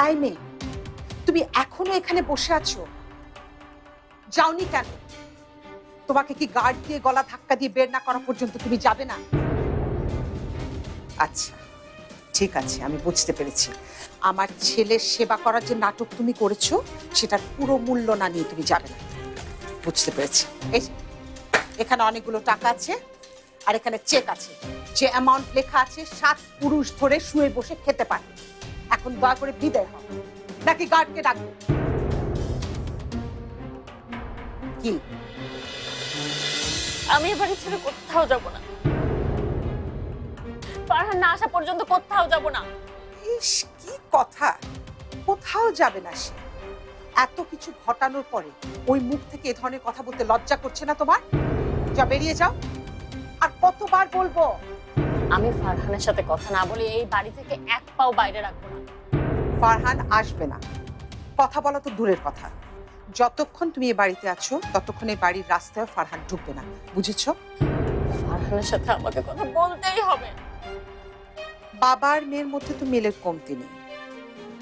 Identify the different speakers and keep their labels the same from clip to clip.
Speaker 1: I মেয়ে, তুমি এখনো এখানে বসে আছো? যাওনি কেন? তোমাকে কি গার্ড দিয়ে গলা ধাক্কা দিয়ে বের না করা পর্যন্ত তুমি যাবে না? আচ্ছা ঠিক আছে, আমি বুঝতে পেরেছি। আমার ছেলের সেবা করার যে নাটক তুমি করেছো সেটার পুরো মূল্য না নিয়ে তুমি যাবে না। বুঝতে পেরেছি। এই এখানে অনেকগুলো টাকা আছে আর এখানে চেক আছে, যে অ্যামাউন্ট লেখা আছে 7 পুরুষ ধরে শুয়ে বসে খেতে পারবে। এখন দয়া করে বিদায় হও, নাকি গার্ডকে ডাকবো? কি?
Speaker 2: আমি এবারে ছেড়ে কোথাও যাব না, ফারহান না আসা পর্যন্ত কোথাও যাব না।
Speaker 1: ইস কি কথা, কোথাও যাবে না সে? এত কিছু ঘটানোর পরে ওই মুখ থেকে এ ধরনের কথা বলতে লজ্জা করছে না তোমার? যা বেরিয়ে যাও। আর কতবার বলবো?
Speaker 2: আমি ফারহানের সাথে কথা না বলে এই বাড়ি থেকে এক পাও বাইরে রাখবো না।
Speaker 1: ফারহান আসবে না, কথা বলা তো দূরের কথা, যতক্ষণ তুমি এই বাড়িতে আছো ততক্ষণ এই বাড়ির রাস্তায় ফারহান ঢুকবে না, বুঝেছো?
Speaker 2: ফারহানের সাথে আমাকে কথা বলতেই হবে।
Speaker 1: বাবার মেয়ের মধ্যে তো মিলের কমতি নেই।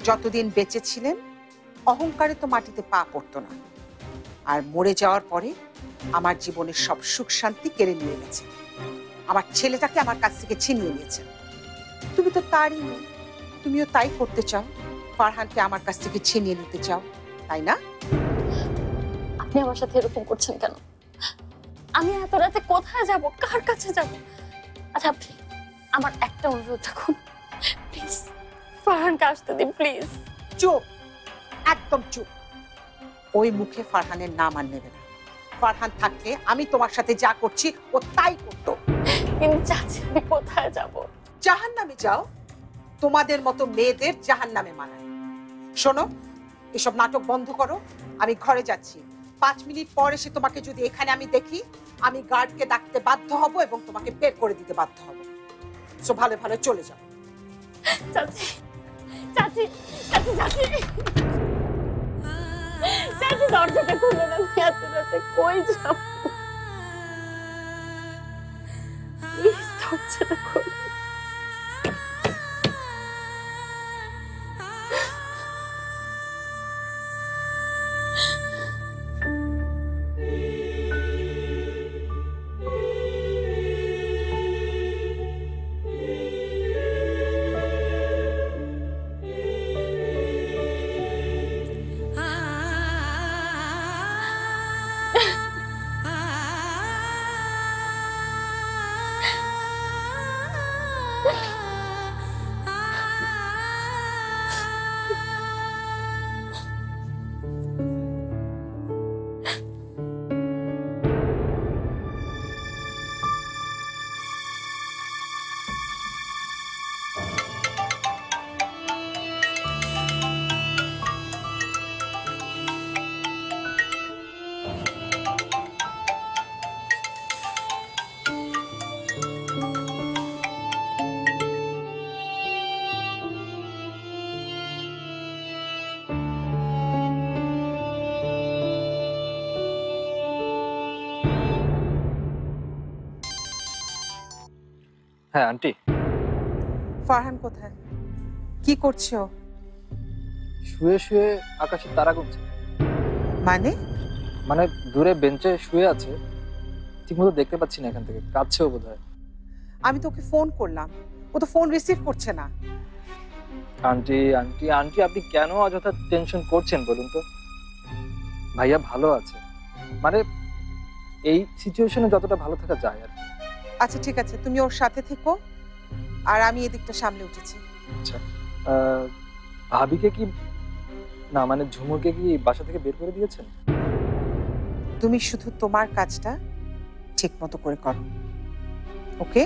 Speaker 1: যতদিন বেঁচে ছিলেন অহংকারে তো মাটিতে পা পড়তো না, আর মরে যাওয়ার পরে আমার জীবনের সব সুখ শান্তি কেড়ে নিয়ে গেছে। আমার ছেলেটাকে আমার কাছ থেকে ছিনিয়ে নিয়েছে। তুমি তো তারই মেয়ে, তুমিও তাই করতে চাও, ফারহানকে আমার কাছ থেকে ছিনিয়ে নিতে চাও, তাই না?
Speaker 2: আপনি আমার সাথে এরকম করছেন কেন? আমি এত রাতে কোথায় যাব, কার কাছে যাব? আচ্ছা আপনি আমার একটা অনুরোধ রাখুন, প্লিজ ফারহানকে আসতে দিন, প্লিজ।
Speaker 1: চুপ, একদম চুপ। ওই মুখে ফারহানের নাম আর নেবে না। ফারহান থাকলে আমি তোমার সাথে যা করছি ও তাই করতো।
Speaker 2: কিন্তু চাচি আমি কোথায় যাব?
Speaker 1: জাহান্নামে যাও, তোমাদের মতো মেয়েদের জাহান্নামে মানায়। শোনো, এসব নাটক বন্ধ করো, আমি ঘরে যাচ্ছি। 5 মিনিট পর এসে তোমাকে যদি এখানে আমি দেখি, আমি গার্ডকে ডাকতে বাধ্য হব এবং তোমাকে বের করে দিতে বাধ্য হব। সো ভালো ভালো চলে যাও।
Speaker 2: চাচি চাচি চাচি চাচি চাচি, দরজাটা খুলে না, এত রাতে কই যাব? প্লিজ দরজাটা খুলে।
Speaker 3: হ্যাঁ আন্টি।
Speaker 1: ফারহান কোথায়? কি করছো?
Speaker 3: শুয়ে শুয়ে আকাশের তারা গুনছে।
Speaker 1: মানে?
Speaker 3: মানে দূরে বেঞ্চে শুয়ে আছে, ঠিকমতো দেখতে পাচ্ছি না এখান থেকে, কাঁদছেও বোধহয়।
Speaker 1: আমি তোকে ফোন করলাম, ও তো ফোন রিসিভ করছে না।
Speaker 3: আন্টি আন্টি আন্টি আপনি কেন অযথা টেনশন করছেন বলুন তো? ভাইয়া ভালো আছে, মানে এই সিচুয়েশনে যতটা ভালো থাকা যায় আর কি।
Speaker 1: আচ্ছা ঠিক আছে, তুমি ওর সাথে থেকো, আর আমি এদিকটা সামলে উঠেছি।
Speaker 3: আচ্ছা ভাবিকে কি, না মানে ঝুমুরকে কি বাসা থেকে বের করে দিয়েছেন?
Speaker 1: তুমি শুধু তোমার কাজটা ঠিক মতো করে করো, ওকে?